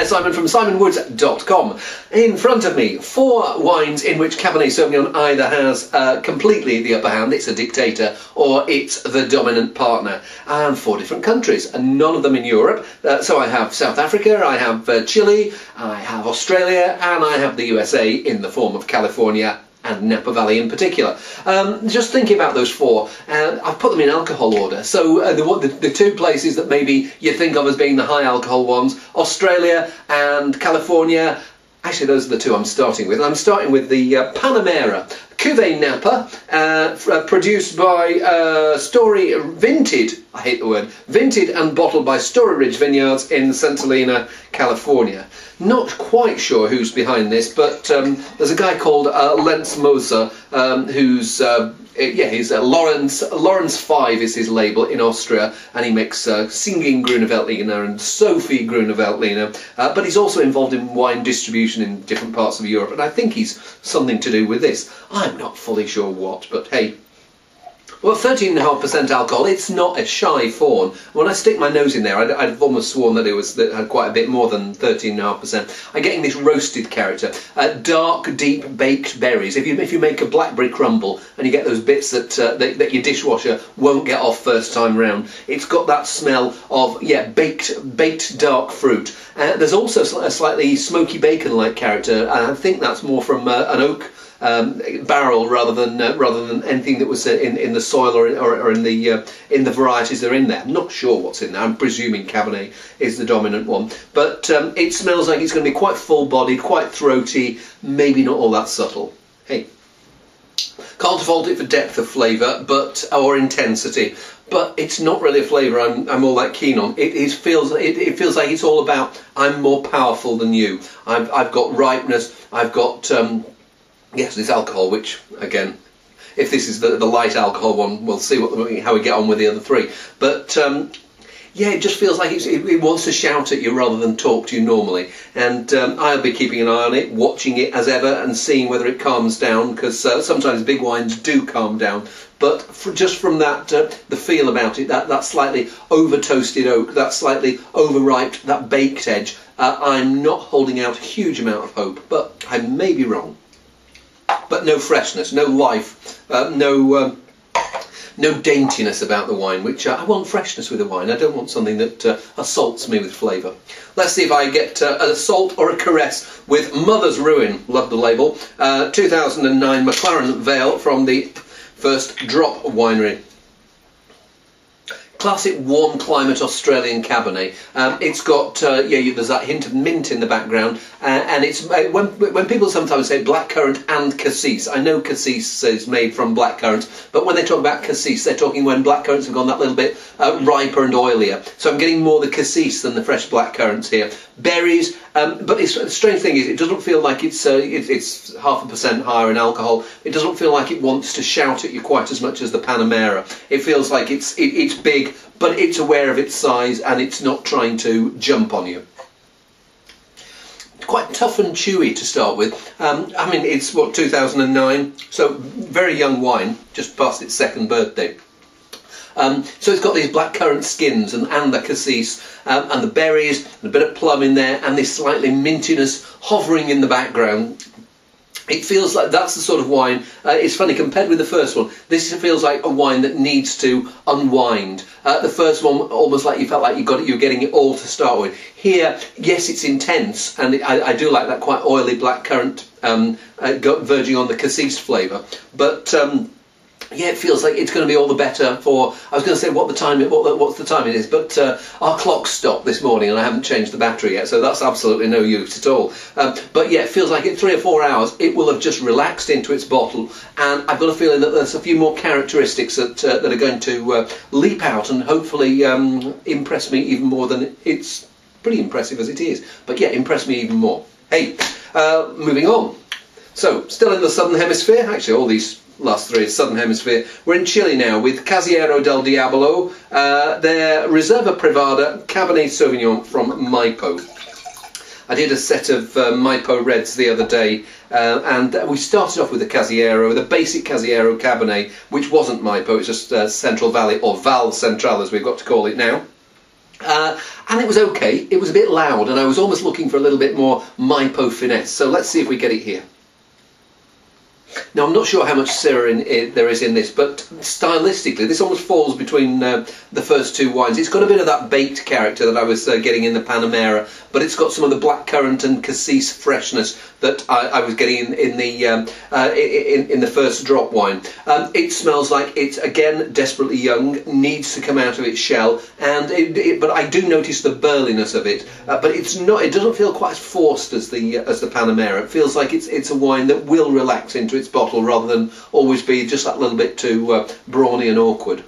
there, Simon from simonwoods.com. In front of me, 4 wines in which Cabernet Sauvignon either has completely the upper hand, it's a dictator, or it's the dominant partner. And 4 different countries, and none of them in Europe. So I have South Africa, I have Chile, I have Australia, and I have the USA in the form of California and Napa Valley in particular. Just thinking about those 4, I've put them in alcohol order. So the 2 places that maybe you think of as being the high alcohol ones, Australia and California. Actually, those are the 2 I'm starting with. I'm starting with the Panamera Cuvée Napa, produced by vinted and bottled by Story Ridge Vineyards in St. Helena, California. Not quite sure who's behind this, but there's a guy called Lenz Moser, who's he's Lawrence 5 is his label in Austria, and he makes Singing Grüne Veltliner and Sophie Grüne Veltliner, but he's also involved in wine distribution in different parts of Europe, and I think he's something to do with this. I'm not fully sure what, but hey. Well, 13.5% alcohol, it's not a shy fawn. When I stick my nose in there, I'd almost sworn that it had quite a bit more than 13.5%. I'm getting this roasted character. Dark, deep baked berries. If you make a blackberry crumble and you get those bits that your dishwasher won't get off first time round, it's got that smell of, yeah, baked dark fruit. There's also a slightly smoky bacon-like character, and I think that's more from an oak barrel rather than anything that was in the soil or in the varieties that are in there. I'm not sure what's in there. I'm presuming Cabernet is the dominant one, but it smells like it's going to be quite full-bodied, quite throaty, maybe not all that subtle. Hey, can't fault it for depth of flavour, or intensity. But it's not really a flavour I'm all that keen on. It feels like it's all about I'm more powerful than you. I've got ripeness. I've got yes, this alcohol, which, again, if this is the light alcohol one, we'll see how we get on with the other 3. But, yeah, it just feels like it wants to shout at you rather than talk to you normally. And I'll be keeping an eye on it, watching it as ever, and seeing whether it calms down, because sometimes big wines do calm down. But just from that, the feel about it, that slightly over-toasted oak, that slightly over-ripe, that baked edge, I'm not holding out a huge amount of hope, but I may be wrong. But no freshness, no life, no daintiness about the wine, which I want freshness with the wine. I don't want something that assaults me with flavour. Let's see if I get an assault or a caress with Mother's Ruin, love the label, 2009 McLaren Vale from the First Drop Winery. Classic warm climate Australian Cabernet. It's got there's that hint of mint in the background, and it's when people sometimes say blackcurrant and cassis. I know cassis is made from blackcurrant, but when they talk about cassis, they're talking when blackcurrants have gone that little bit riper and oilier. So I'm getting more the cassis than the fresh blackcurrants here. Berries, but the strange thing is it doesn't feel like it's 0.5% higher in alcohol. It doesn't feel like it wants to shout at you quite as much as the Panamera. It feels like it's big, but it's aware of its size and it's not trying to jump on you. Quite tough and chewy to start with. I mean, it's what, 2009, so very young wine, just past its 2nd birthday. So it's got these blackcurrant skins and the cassis and the berries and a bit of plum in there, and this slightly mintiness hovering in the background. It feels like that's the sort of wine, it's funny, compared with the first one, this feels like a wine that needs to unwind. The first one, almost like you felt like you were getting it all to start with. Here, yes, it's intense, and I do like that quite oily blackcurrant verging on the cassis flavour, but yeah, it feels like it's going to be all the better for. I was going to say what's the time it is, but our clock stopped this morning and I haven't changed the battery yet, so that's absolutely no use at all. But yeah, it feels like in 3 or 4 hours it will have just relaxed into its bottle, and I've got a feeling that there's a few more characteristics that are going to leap out and hopefully impress me even more than it's pretty impressive as it is. But yeah, impress me even more. Hey, moving on. So, still in the Southern Hemisphere, actually all these last 3 is Southern Hemisphere. We're in Chile now with Casillero del Diablo, their Reserva Privada Cabernet Sauvignon from Maipo. I did a set of Maipo Reds the other day, and we started off with the Casillero, the basic Casillero Cabernet, which wasn't Maipo, it's just Central Valley, or Val Central as we've got to call it now. And it was okay. It was a bit loud, and I was almost looking for a little bit more mypo finesse. So let's see if we get it here. Now, I'm not sure how much Syrah there is in this, but stylistically, this almost falls between the first two wines. It's got a bit of that baked character that I was getting in the Panamera, but it's got some of the blackcurrant and cassis freshness that I was getting in the first drop wine. It smells like it's, again, desperately young, needs to come out of its shell, and but I do notice the burliness of it. But it's not. It doesn't feel quite as forced as the Panamera. It feels like it's a wine that will relax into its bottle rather than always be just that little bit too brawny and awkward.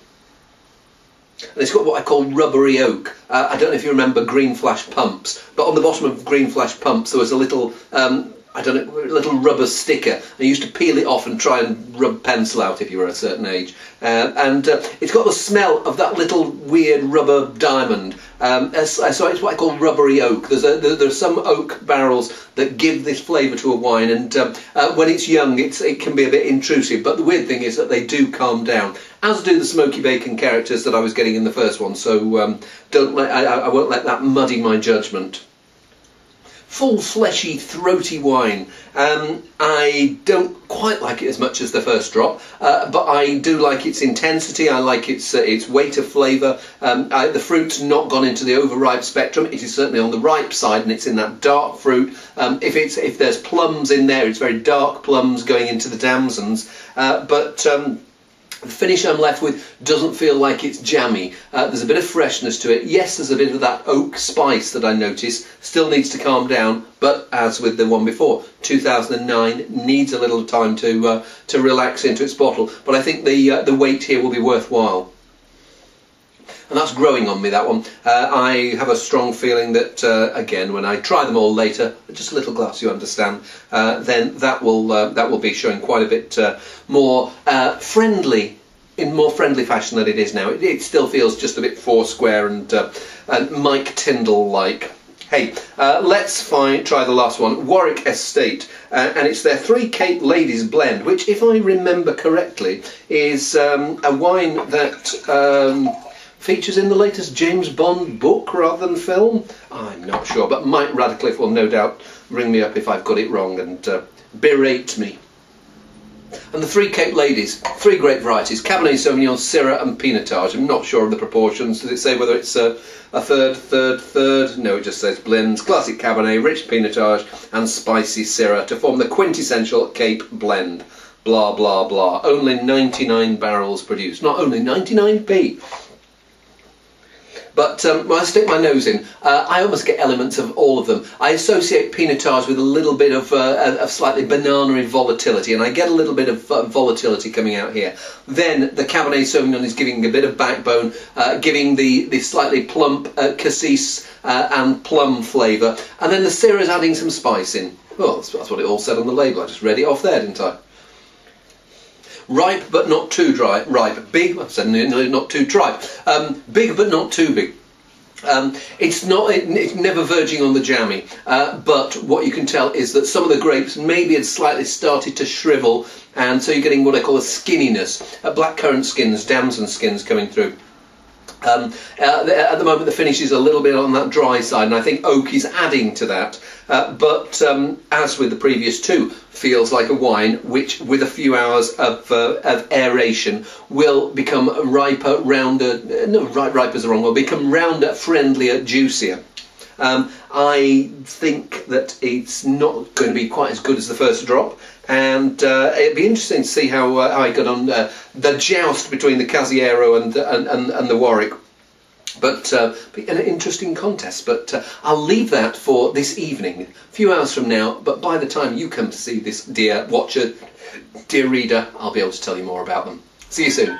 And it's got what I call rubbery oak. I don't know if you remember green flash pumps, but on the bottom of green flash pumps there was a little I don't know, little rubber sticker. I used to peel it off and try and rub pencil out if you were a certain age. It's got the smell of that little weird rubber diamond. So it's what I call rubbery oak. There's some oak barrels that give this flavour to a wine, and when it's young, it can be a bit intrusive. But the weird thing is that they do calm down, as do the smoky bacon characters that I was getting in the first one. So I won't let that muddy my judgment. Full, fleshy, throaty wine. I don't quite like it as much as the first drop, but I do like its intensity. I like its weight of flavour. The fruit's not gone into the overripe spectrum. It is certainly on the ripe side, and it's in that dark fruit. If there's plums in there, it's very dark plums going into the damsons. The finish I'm left with doesn't feel like it's jammy. There's a bit of freshness to it. Yes, there's a bit of that oak spice that I notice. Still needs to calm down, but as with the one before, 2009 needs a little time to relax into its bottle. But I think the wait here will be worthwhile. And that's growing on me, that one. I have a strong feeling that, again, when I try them all later, just a little glass, you understand, then that will be showing quite a bit more friendly, in more friendly fashion than it is now. It still feels just a bit foursquare and Mike Tyndall-like. Hey, let's try the last one, Warwick Estate, and it's their Three Cape Ladies blend, which, if I remember correctly, is a wine that features in the latest James Bond book rather than film. I'm not sure, but Mike Radcliffe will no doubt ring me up if I've got it wrong and berate me. And the Three Cape Ladies, three great varieties: Cabernet Sauvignon, Syrah and Pinotage. I'm not sure of the proportions. Does it say whether it's a third? No, it just says blends, classic Cabernet, rich Pinotage and spicy Syrah to form the quintessential Cape blend. Blah, blah, blah. Only 99 barrels produced. Not only 99p. But when I stick my nose in, I almost get elements of all of them. I associate Pinotage with a little bit of slightly banana-y volatility, and I get a little bit of volatility coming out here. Then the Cabernet Sauvignon is giving a bit of backbone, giving the slightly plump cassis and plum flavour, and then the Syrah is adding some spice in. Well, that's what it all said on the label. I just read it off there, didn't I? Ripe but not too dry. Ripe. Big. I said no, not too dry. Big but not too big. It's never verging on the jammy. But what you can tell is that some of the grapes maybe had slightly started to shrivel, and so you're getting what I call a skinniness. Blackcurrant skins, damson skins coming through. At the moment the finish is a little bit on that dry side, and I think oak is adding to that, but as with the previous two, feels like a wine which, with a few hours of aeration, will become riper, rounder, no, riper is the wrong word, become rounder, friendlier, juicier. I think that it's not going to be quite as good as the first drop, and it'd be interesting to see how I got on the joust between the Casiero and the Warwick. But an interesting contest. But I'll leave that for this evening, a few hours from now. But by the time you come to see this, dear watcher, dear reader, I'll be able to tell you more about them. See you soon.